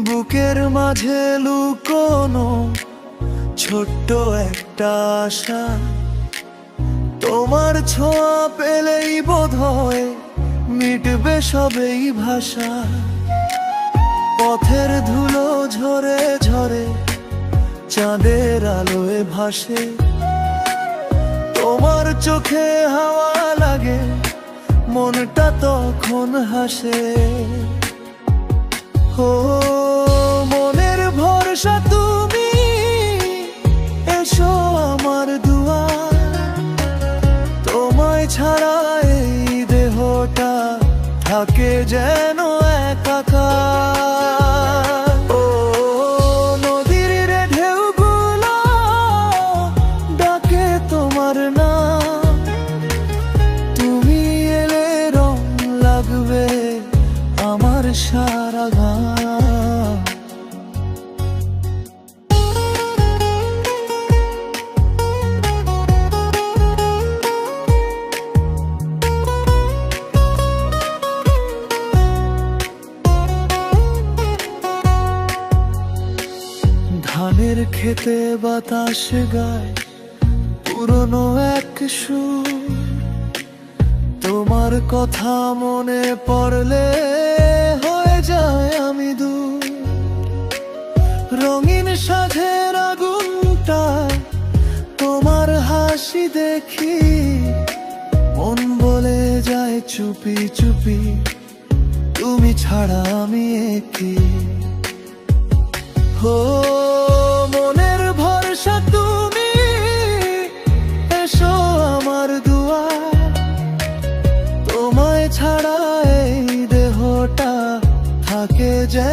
বুকের মাঝে লুকোনো ছোট্ট একটা আশা, তোমার ছোঁয়া পেলেই বোধহয় মিটবে সবেই ভাষা। পথের ধুলো ঝরে ঝরে চাঁদের আলোয় ভাসে, তোমার চোখে হাওয়া লাগে মনটা তখন হাসে। ও মনের ভরসা তুমি, এসো আমার দুয়ার। তোমায় ছাড়া এই দেহটা থাকে যেন একাকার। ও নদীর রে ঢেউগুলো ডাকে তোমার নাম, তুমি এলে রং লাগবে আমার সারা গান। ধানের খেতে বাতাস গায় পুরনো এক সুর, তোমার কথা মনে পড়লে হয়ে যায় আমি দূর। রঙিন সাঁঝের আগুনটায় তোমার হাসি দেখি, মন বলে যায় চুপি চুপি তুমি ছাড়া আমি একি। ও মনের ভরসা তুমি, এসো আমার দুয়ার। তোমায় ছাড়া এই দেহটা থাকে যে